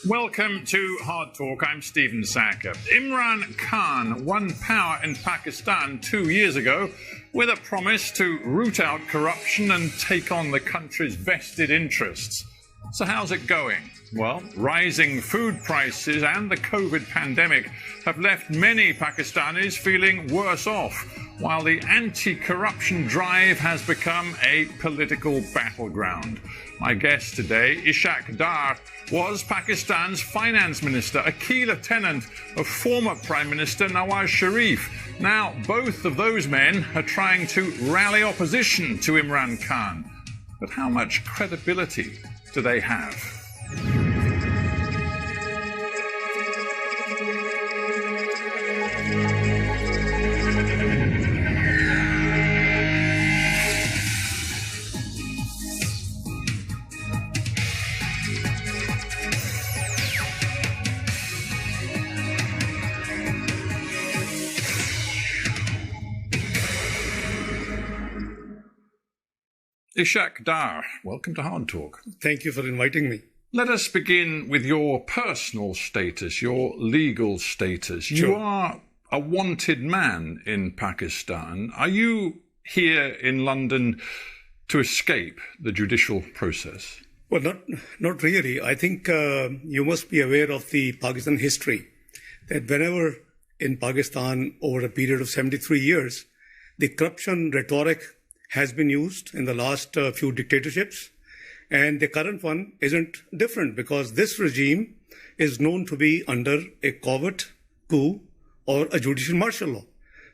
Welcome to Hard Talk. I'm Stephen Sackur. Imran Khan won power in Pakistan 2 years ago with a promise to root out corruption and take on the country's vested interests. So how's it going? Well, rising food prices and the COVID pandemic have left many Pakistanis feeling worse off, while the anti-corruption drive has become a political battleground. My guest today, Ishaq Dar, was Pakistan's finance minister, a key lieutenant of former Prime Minister Nawaz Sharif. Now, both of those men are trying to rally opposition to Imran Khan. But how much credibility do they have? Ishaq Dar, welcome to Hard Talk. Thank you for inviting me. Let us begin with your personal status, your legal status. Sure. You are a wanted man in Pakistan. Are you here in London to escape the judicial process? Well, not really. I think you must be aware of the Pakistan history, that whenever in Pakistan over a period of 73 years, the corruption rhetoric has been used in the last few dictatorships. And the current one isn't different, because this regime is known to be under a covert coup or a judicial martial law.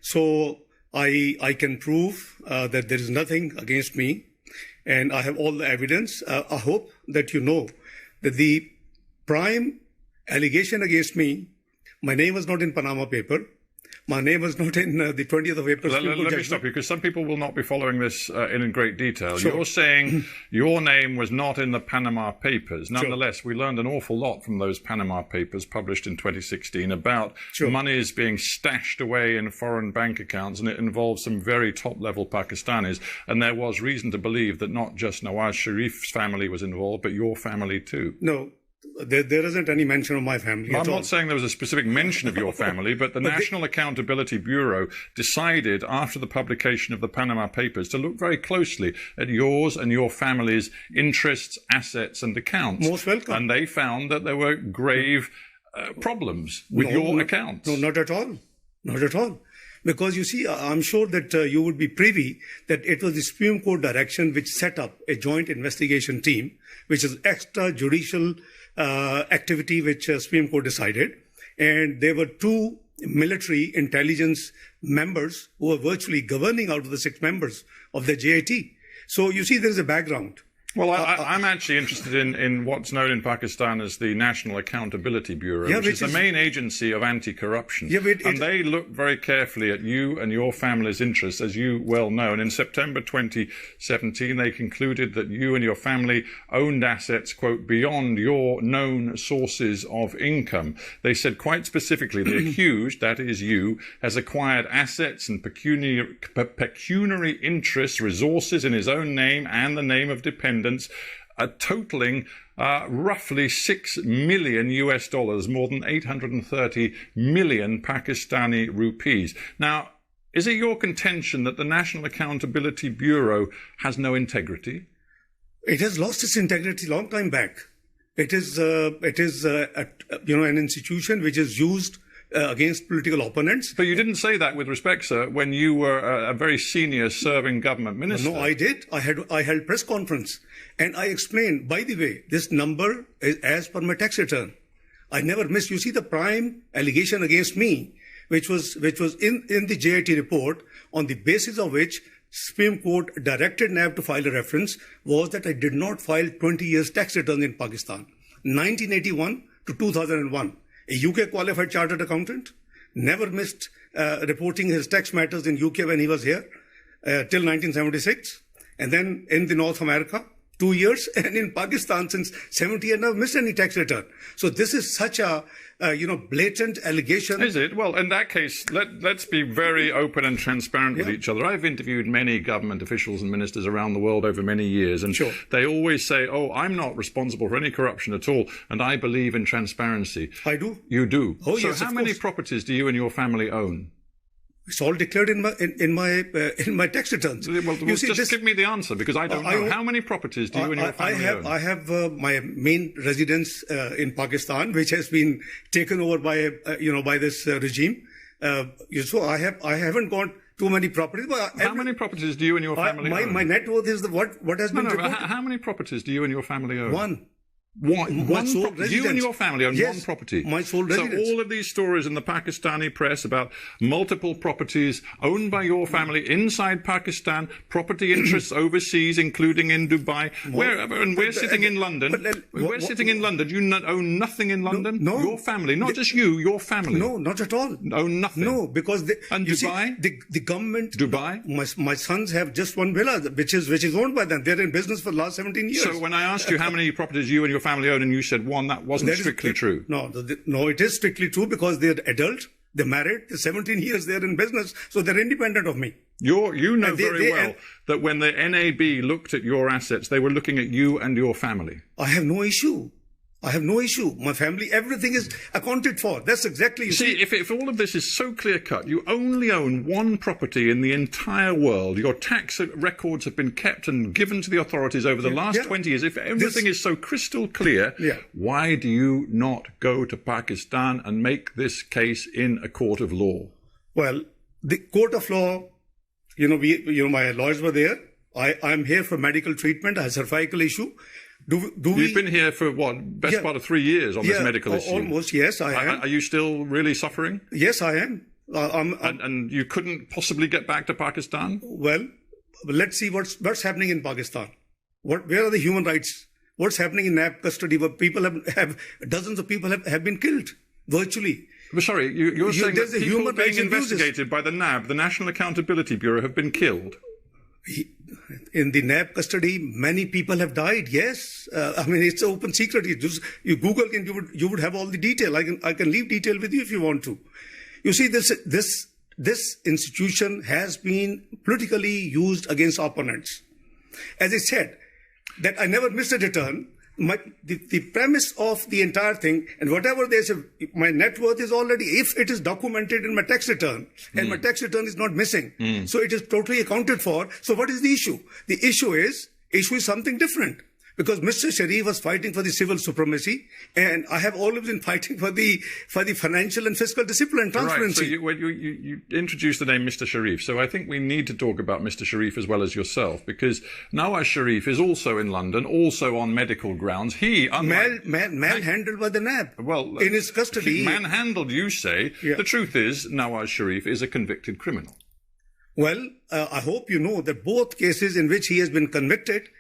So I can prove that there is nothing against me, and I have all the evidence. I hope that you know that the prime allegation against me, my name was not in Panama paper. My name was not in the 20th of April. Let me stop you, because some people will not be following this in great detail. Sure. You're saying your name was not in the Panama Papers. Nonetheless, we learned an awful lot from those Panama Papers published in 2016 about monies being stashed away in foreign bank accounts, and it involved some very top-level Pakistanis. And there was reason to believe that not just Nawaz Sharif's family was involved, but your family too. No. There isn't any mention of my family at all. I'm not saying there was a specific mention of your family, but the National Accountability Bureau decided after the publication of the Panama Papers to look very closely at yours and your family's interests, assets and accounts. Most welcome. And they found that there were grave problems with your accounts. No, not at all. Not at all. Because you see, I'm sure that you would be privy that it was the Supreme Court direction which set up a joint investigation team, which is extrajudicial activity which Supreme Court decided. And there were two military intelligence members who were virtually governing out of the 6 members of the JIT. So you see, there is a background. Well, I'm actually interested in what's known in Pakistan as the National Accountability Bureau, which is the main agency of anti-corruption. And they look very carefully at you and your family's interests, as you well know. And in September 2017, they concluded that you and your family owned assets, quote, beyond your known sources of income. They said quite specifically, the accused, that is you, has acquired assets and pecuniary interests, resources in his own name and the name of dependents, totaling roughly $6 million US, more than 830 million Pakistani rupees. Now, is it your contention that the National Accountability Bureau has no integrity? It has lost its integrity long time back. It is an institution which is used against political opponents. But you didn't say that with respect, sir, when you were a very senior serving government minister. No, I did. I held press conference and I explained, by the way, this number is as per my tax return. I never missed. You see, the prime allegation against me, which was in the JIT report, on the basis of which Supreme Court directed NAB to file a reference, was that I did not file 20 years tax returns in Pakistan. 1981 to 2001. A UK qualified chartered accountant, never missed reporting his tax matters in UK when he was here till 1976. And then in the North America, 2 years, and in Pakistan since 70, I never missed any tax return. So this is such a blatant allegation. Is it? Well, in that case, let's be very open and transparent with each other. I've interviewed many government officials and ministers around the world over many years, and they always say, "Oh, I'm not responsible for any corruption at all, and I believe in transparency." I do. You do. Oh, so yes, how many properties do you and your family own? It's all declared in my tax returns. Well, just give me the answer, because I don't know. How many properties do you and your family own? I have my main residence in Pakistan, which has been taken over by this regime. So I haven't got too many properties. But how many properties do you and your family own? My net worth is what has been reported. How many properties do you and your family own? One. One sole residence. You and your family own one property. My sole residence. So all of these stories in the Pakistani press about multiple properties owned by your family inside Pakistan, property interests overseas, including in Dubai. We're sitting in London. We're sitting in London. You own nothing in London? No. Your family, not just you, your family. No, not at all. Own nothing? No, because and Dubai? The government... Dubai? My sons have just one villa, which is owned by them. They're in business for the last 17 years. So when I asked you how many properties you and your family own, and you said one, that wasn't strictly true. No, it is strictly true, because they're adult, they're married, they're 17 years, they're in business, so they're independent of me. You know very well that when the NAB looked at your assets, they were looking at you and your family. I have no issue. My family, everything is accounted for. That's exactly... See, if all of this is so clear-cut, you only own one property in the entire world. Your tax records have been kept and given to the authorities over the last 20 years. If everything is so crystal clear, why do you not go to Pakistan and make this case in a court of law? Well, the court of law, my lawyers were there. I'm here for medical treatment. I have a cervical issue. You've been here for best part of 3 years on this medical issue? Almost, yes, I am. Are you still really suffering? Yes, I am. And you couldn't possibly get back to Pakistan? Well, let's see what's happening in Pakistan. Where are the human rights? What's happening in NAB custody, where people have dozens of people have been killed virtually? But sorry, you're saying that people human being rights investigated by the NAB, the National Accountability Bureau, have been killed? In the NAB custody, many people have died. Yes, it's an open secret. You Google and you would have all the detail. I can leave detail with you if you want to. You see, this institution has been politically used against opponents. As I said, that I never missed a return. The premise of the entire thing, and whatever they say, my net worth is already, if it is documented in my tax return, and my tax return is not missing, so it is totally accounted for. So what is the issue? The issue is something different. Because Mr. Sharif was fighting for the civil supremacy, and I have always been fighting for the financial and fiscal discipline, transparency. Right, so you introduced the name Mr. Sharif, so I think we need to talk about Mr. Sharif as well as yourself, because Nawaz Sharif is also in London, also on medical grounds. He manhandled by the NAB. Well, in his custody. Manhandled, you say. Yeah. The truth is, Nawaz Sharif is a convicted criminal. Well, I hope you know that both cases in which he has been convicted,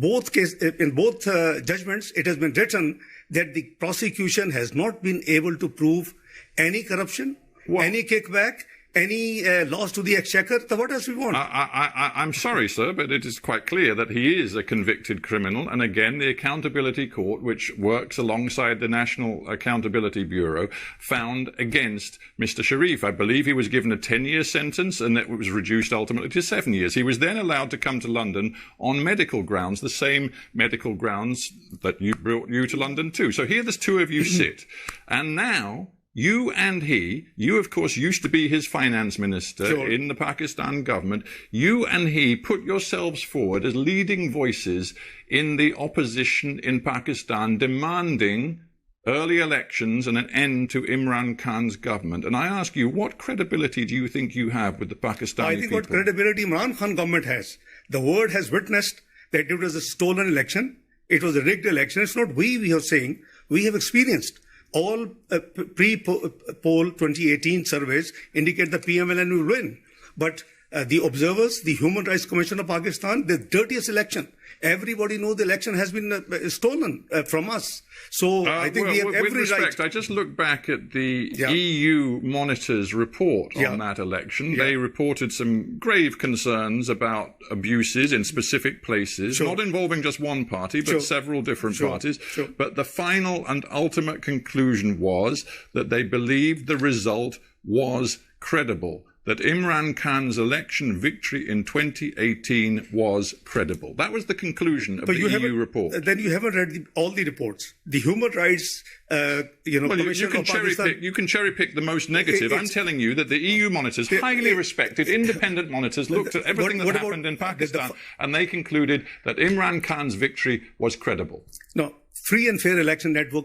in both judgments, it has been written that the prosecution has not been able to prove any corruption, any kickback, any loss to the exchequer. So what else we want? I'm sorry, sir, but it is quite clear that he is a convicted criminal. And again, the Accountability Court, which works alongside the National Accountability Bureau, found against Mr. Sharif. I believe he was given a 10-year sentence, and it was reduced ultimately to 7 years. He was then allowed to come to London on medical grounds, the same medical grounds that you brought you to London too. So here the two of you sit. And now... You and you of course used to be his finance minister in the Pakistan government. You and he put yourselves forward as leading voices in the opposition in Pakistan, demanding early elections and an end to Imran Khan's government. And I ask you, what credibility do you think you have with the Pakistani people? I think what credibility Imran Khan government has. The world has witnessed that it was a stolen election. It was a rigged election. It's not we are saying. We have experienced. All pre-poll 2018 surveys indicate the PMLN will win. But the observers, the Human Rights Commission of Pakistan, the dirtiest election. Everybody knows the election has been stolen from us. So I think we have every with respect, right. I just looked back at the EU monitors' report on that election. They reported some grave concerns about abuses in specific places, not involving just one party, but several different parties. But the final and ultimate conclusion was that they believed the result was credible, that Imran Khan's election victory in 2018 was credible. That was the conclusion of the EU report. Then you haven't read all the reports. The Human Rights, Commission of Pakistan. You can cherry pick the most negative. I'm telling you that the EU monitors, highly respected, independent monitors, looked at everything that happened in Pakistan, and they concluded that Imran Khan's victory was credible. No, Free and Fair Election Network,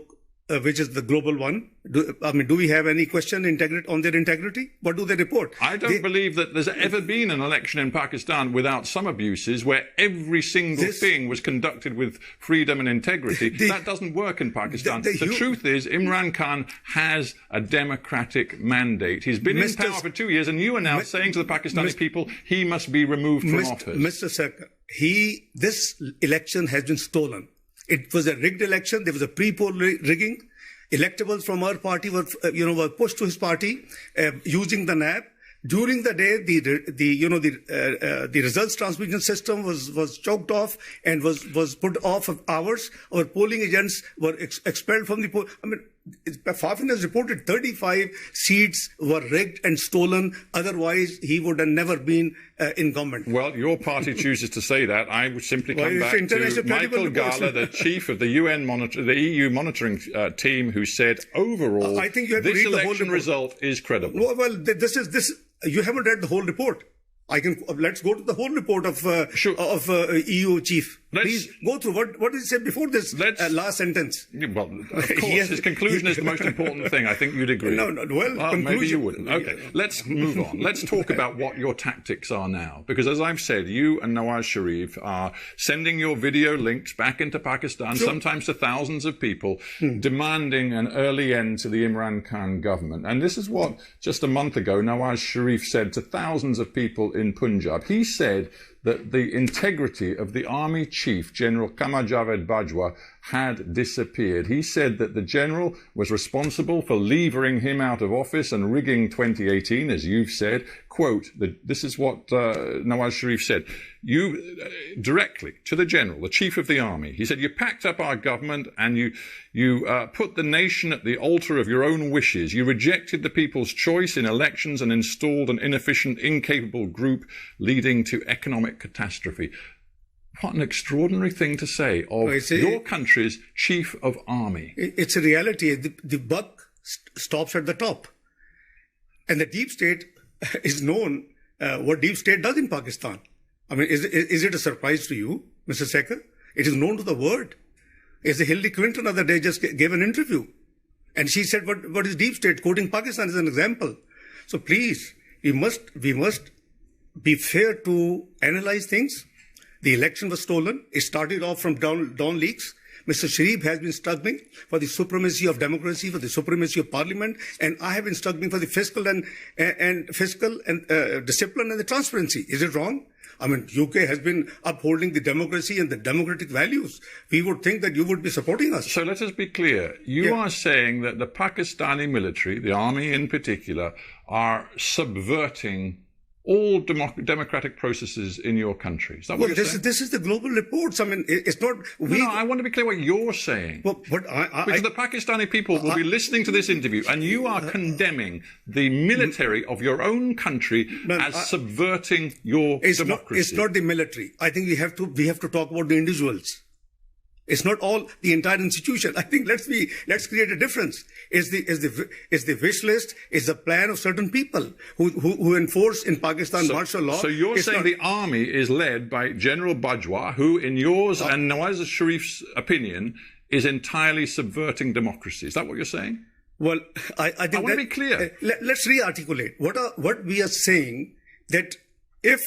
which is the global one. Do we have any question on their integrity? What do they report? I don't believe that there's ever been an election in Pakistan without some abuses where every single thing was conducted with freedom and integrity. That doesn't work in Pakistan. The truth is, Imran Khan has a democratic mandate. He's been in power for 2 years, and you are now saying to the Pakistani people he must be removed from office. Mr. Sackur, this election has been stolen. It was a rigged election. There was a pre-poll rigging. Electables from our party were pushed to his party using the NAB. During the day, the results transmission system was choked off and was put off of hours. Our polling agents were expelled from the poll. Fafin has reported 35 seats were rigged and stolen. Otherwise, he would have never been in government. Well, your party chooses to say that. I would simply come back to Michael Gala, the chief of the EU monitoring team, who said overall, I think you have to this read the whole election result is credible. Well, you haven't read the whole report. Let's go to the whole report of EU chief. Please go through what did he say before this last sentence. Well, of course, his conclusion is the most important thing. I think you'd agree. Maybe you wouldn't. Okay, let's move on. Let's talk about what your tactics are now. Because as I've said, you and Nawaz Sharif are sending your video links back into Pakistan, sometimes to thousands of people, demanding an early end to the Imran Khan government. And this is what, just a month ago, Nawaz Sharif said to thousands of people in Punjab. He said that the integrity of the army chief, General Qamar Javed Bajwa, had disappeared. He said that the general was responsible for levering him out of office and rigging 2018, as you've said. Quote, this is what Nawaz Sharif said. You, directly to the general, the chief of the army, he said, you packed up our government and you put the nation at the altar of your own wishes. You rejected the people's choice in elections and installed an inefficient, incapable group leading to economic catastrophe. What an extraordinary thing to say of your country's chief of army. It's a reality. The buck stops at the top. And the deep state is known what deep state does in Pakistan. Is it a surprise to you, Mr. Sackur? It is known to the world. Hillary Clinton the other day just gave an interview. And she said, what is deep state? Quoting Pakistan as an example. So please, we must be fair to analyze things. The election was stolen. It started off from Dawn leaks. Mr. Sharif has been struggling for the supremacy of democracy, for the supremacy of parliament, and I have been struggling for the fiscal and discipline and the transparency. Is it wrong? UK has been upholding the democracy and the democratic values. We would think that you would be supporting us. So let us be clear. You are saying that the Pakistani military, the army in particular, are subverting all democratic processes in your country. Is that what you're saying? This is the global reports. It's not... No, I want to be clear what you're saying. Because the Pakistani people will be listening to this interview, and you are condemning the military of your own country as subverting your democracy. It's not the military. I think we have to talk about the individuals. It's not all the entire institution. I think let's create a difference. Is the wish list, is the plan of certain people who enforce in Pakistan martial law. So you're saying the army is led by General Bajwa, who in yours and Nawaz Sharif's opinion is entirely subverting democracy. Is that what you're saying? Well, I think I want to be clear. Let's re-articulate. What we are saying, that if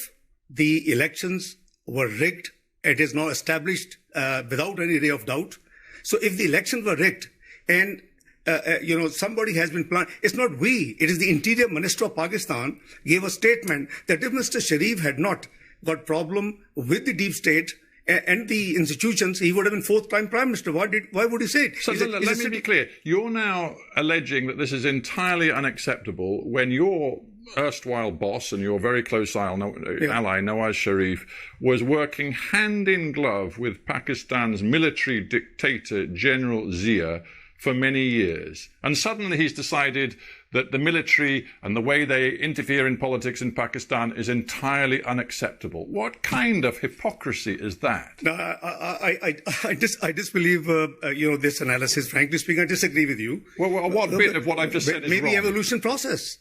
the elections were rigged, it is now established without any ray of doubt. So if the elections were rigged and somebody has been planned. It's not we. It is the Interior Minister of Pakistan gave a statement that if Mr. Sharif had not got problem with the deep state and the institutions, he would have been fourth-time Prime Minister. Why would he say it? So let me be clear. You're now alleging that this is entirely unacceptable when your erstwhile boss and your very close ally, Nawaz Sharif, was working hand in glove with Pakistan's military dictator, General Zia, for many years. And suddenly he's decided that the military and the way they interfere in politics in Pakistan is entirely unacceptable. What kind of hypocrisy is that? No, I disbelieve, this analysis. Frankly speaking, I disagree with you. Well, what bit of what I've just said is wrong? Maybe evolution process.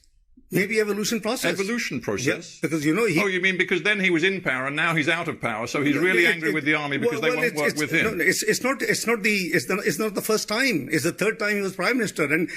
Evolution process. Yeah, because Oh, you mean because then he was in power and now he's out of power, so he's really angry with the army because they won't work with him. No, it's not the first time. It's the third time he was Prime Minister. And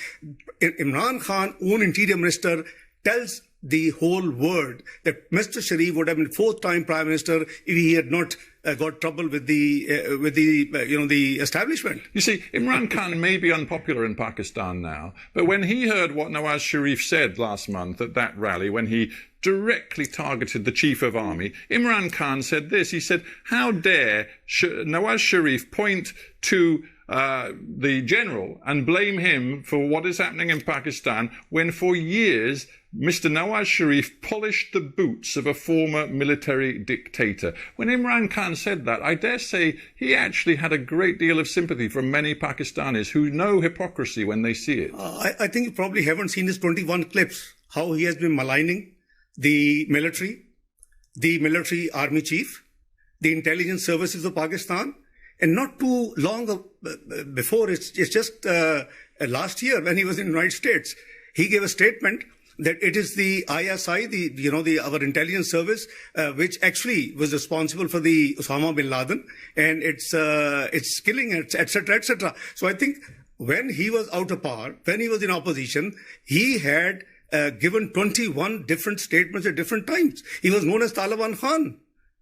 Imran Khan, own Interior Minister, tells the whole world that Mr. Sharif would have been fourth-time Prime Minister if he had not got trouble with the establishment. You see, Imran Khan may be unpopular in Pakistan now, but when he heard what Nawaz Sharif said last month at that rally, when he directly targeted the Chief of Army, Imran Khan said this. He said, "How dare Nawaz Sharif point to the general and blame him for what is happening in Pakistan when for years Mr. Nawaz Sharif polished the boots of a former military dictator." When Imran Khan said that, I dare say he actually had a great deal of sympathy from many Pakistanis who know hypocrisy when they see it. I think you probably haven't seen his 21 clips, how he has been maligning the military army chief, the intelligence services of Pakistan. And not too long before, it's just last year when he was in the United States, he gave a statement that it is the ISI, our intelligence service, which actually was responsible for the Osama bin Laden and its killing, etc., etc. So I think when he was out of power, when he was in opposition, he had given 21 different statements at different times. He was known as Taliban Khan.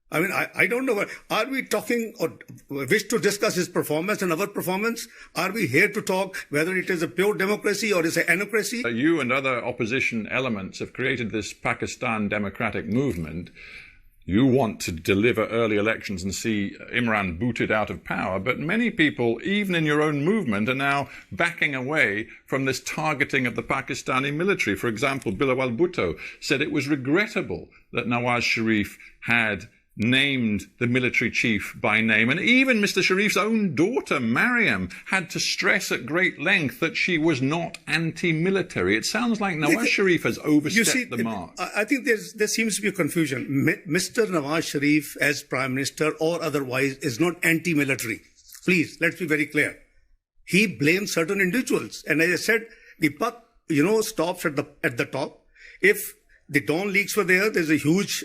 I mean, I don't know. Are we talking or wish to discuss his performance and our performance? Are we here to talk whether it is a pure democracy or is it anocracy? You and other opposition elements have created this Pakistan democratic movement. You want to deliver early elections and see Imran booted out of power, but many people, even in your own movement, are now backing away from this targeting of the Pakistani military. For example, Bilawal Bhutto said it was regrettable that Nawaz Sharif had named the military chief by name. And even Mr. Sharif's own daughter, Mariam, had to stress at great length that she was not anti-military. It sounds like Nawaz Sharif has overstepped the mark. I think there seems to be a confusion. Mr. Nawaz Sharif, as Prime Minister or otherwise, is not anti-military. Please, let's be very clear. He blames certain individuals. And as I said, the buck, stops at the top. If the Dawn leaks were there, there's a huge,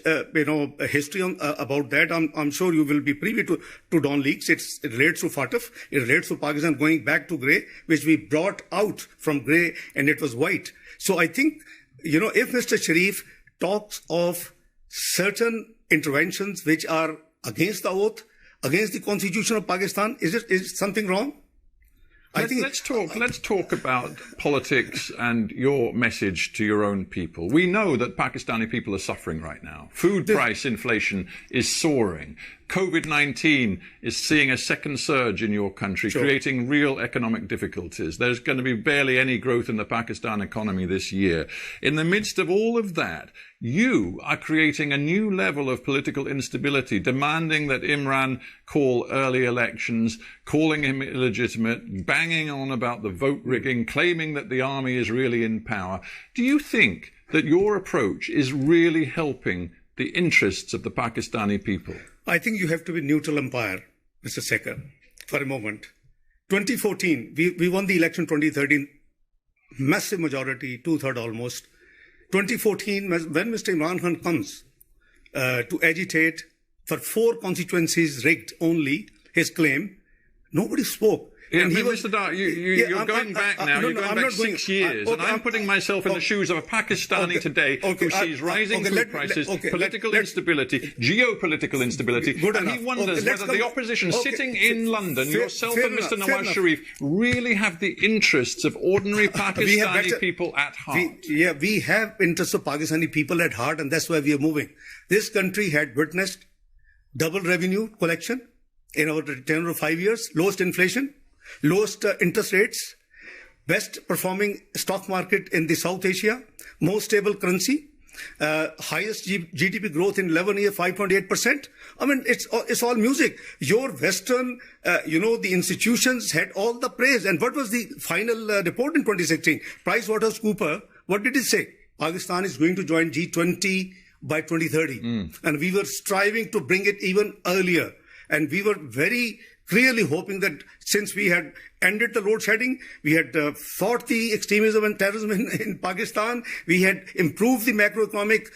history about that. I'm sure you will be privy to Dawn leaks. It relates to FATF. It relates to Pakistan going back to grey, which we brought out from grey and it was white. So I think, if Mr. Sharif talks of certain interventions which are against the oath, against the constitution of Pakistan, is something wrong? Let's talk about politics and your message to your own people. We know that Pakistani people are suffering right now. Food price inflation is soaring. COVID-19 is seeing a second surge in your country, creating real economic difficulties. There's going to be barely any growth in the Pakistan economy this year. In the midst of all of that, you are creating a new level of political instability, demanding that Imran call early elections, calling him illegitimate, banging on about the vote rigging, claiming that the army is really in power. Do you think that your approach is really helping the interests of the Pakistani people? I think you have to be neutral umpire, Mr. Sackur, for a moment. 2014, we won the election 2013, massive majority, 2/3 almost. 2014, when Mr. Imran Khan comes to agitate for 4 constituencies rigged only, his claim, nobody spoke. Mr. Dar, you're going back now. You're going back 6 years. And I'm putting myself in the shoes of a Pakistani today who sees rising food prices, political instability, geopolitical instability, and he wonders whether the opposition sitting in London, yourself and Mr. Nawaz Sharif, really have the interests of ordinary Pakistani people at heart. We have interests of Pakistani people at heart, and that's why we are moving. This country had witnessed double revenue collection in our tenure of 5 years, lowest inflation, lowest interest rates, best performing stock market in the South Asia, most stable currency, highest GDP growth in 11 years, 5.8%. I mean, it's all music. Your Western, the institutions had all the praise. And what was the final report in 2016? PricewaterhouseCoopers, what did it say? Pakistan is going to join G20 by 2030. And we were striving to bring it even earlier. And we were very clearly hoping that since we had ended the load shedding, we had fought the extremism and terrorism in Pakistan, we had improved the macroeconomic,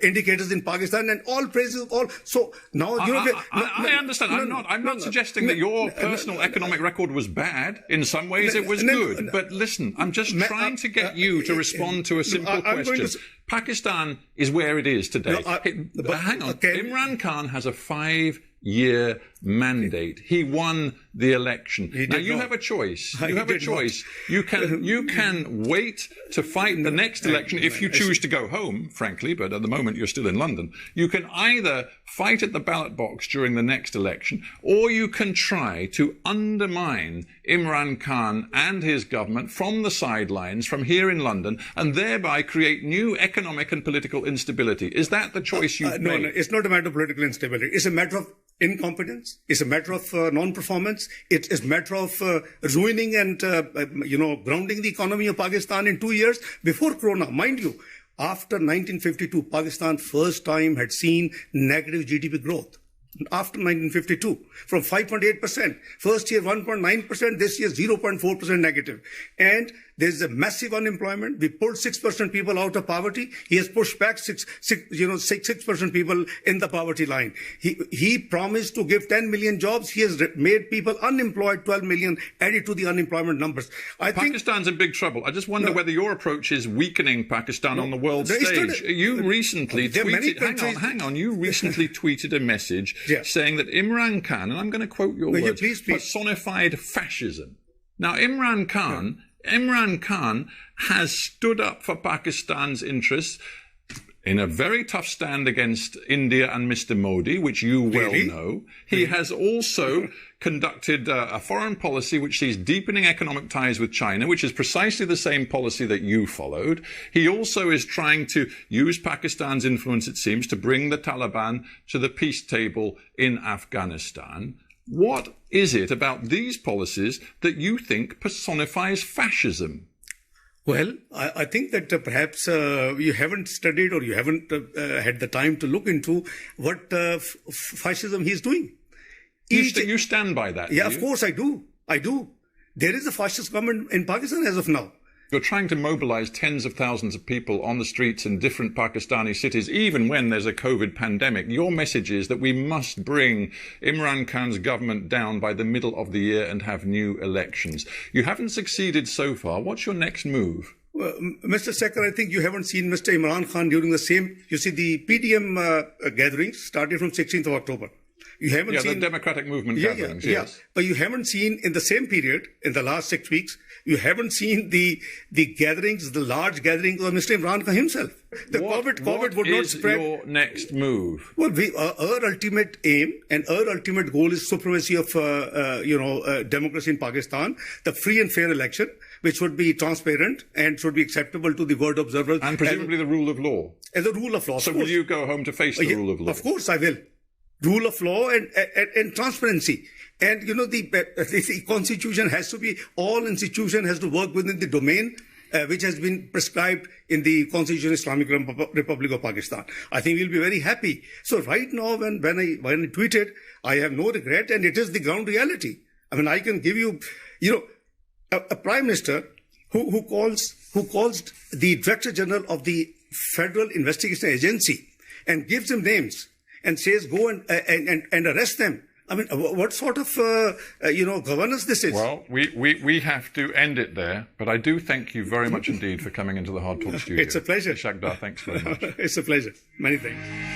indicators in Pakistan, and all praises of all. So now, I understand. I'm not suggesting that your personal economic record was bad. In some ways, it was good. But listen, I'm just trying to get you to respond to a simple question. Pakistan is where it is today. Hang on. Imran Khan has a 5-year mandate. He won the election. Now you have a choice. You have a choice. You can wait to fight the next election if you choose to go home, frankly, but at the moment you're still in London. You can either fight at the ballot box during the next election, or you can try to undermine Imran Khan and his government from the sidelines, from here in London, and thereby create new economic and political instability. Is that the choice you've made? No, it's not a matter of political instability. It's a matter of incompetence. It's a matter of non-performance. It is a matter of ruining and, grounding the economy of Pakistan in 2 years before Corona. Mind you, after 1952, Pakistan first time had seen negative GDP growth. After 1952, from 5.8%, first year 1.9%, this year 0.4% negative. And there's a massive unemployment. We pulled 6% people out of poverty. He has pushed back 6% people in the poverty line. He promised to give 10 million jobs. He has made people unemployed, 12 million added to the unemployment numbers. Pakistan's in big trouble. I just wonder whether your approach is weakening Pakistan on the world stage. You recently tweeted, hang on, you recently tweeted a message saying that Imran Khan, and I'm going to quote your words, personified fascism. Now, Imran Khan has stood up for Pakistan's interests in a very tough stand against India and Mr. Modi, which you well know. He has also conducted a foreign policy which sees deepening economic ties with China, which is precisely the same policy that you followed. He also is trying to use Pakistan's influence, it seems, to bring the Taliban to the peace table in Afghanistan. What is it about these policies that you think personifies fascism? Well, I think that perhaps you haven't studied or you haven't had the time to look into what fascism he's doing. You stand by that? Yeah, of course I do. There is a fascist government in Pakistan as of now. You're trying to mobilize tens of thousands of people on the streets in different Pakistani cities, even when there's a COVID pandemic. Your message is that we must bring Imran Khan's government down by the middle of the year and have new elections. You haven't succeeded so far. What's your next move? Well, Mr. Sackur, I think you haven't seen Mr. Imran Khan during the same... You see, the PDM gatherings started from 16th of October. You haven't seen... the Democratic Movement gatherings, yes. But you haven't seen in the same period, in the last 6 weeks, you haven't seen the gatherings, the large gatherings of Mr. Imran Khan himself. COVID would not spread. What is your next move? Well, our ultimate aim and our ultimate goal is supremacy of, democracy in Pakistan, the free and fair election, which would be transparent and should be acceptable to the world observers. And presumably the rule of law. And the rule of law. So will you go home to face the rule of law? Of course I will. Rule of law and transparency. And, the constitution has to be, all institution has to work within the domain which has been prescribed in the Constitution of Islamic Republic of Pakistan. I think we'll be very happy. So right now, when I tweeted, I have no regret, and it is the ground reality. I mean, I can give you, a prime minister who calls the Director General of the Federal Investigation Agency and gives him names and says, go and arrest them. I mean, what sort of, governance this is? Well, we have to end it there, but I do thank you very much indeed for coming into the Hard Talk studio. It's a pleasure. Ishaq Dar, thanks very much. It's a pleasure. Many thanks.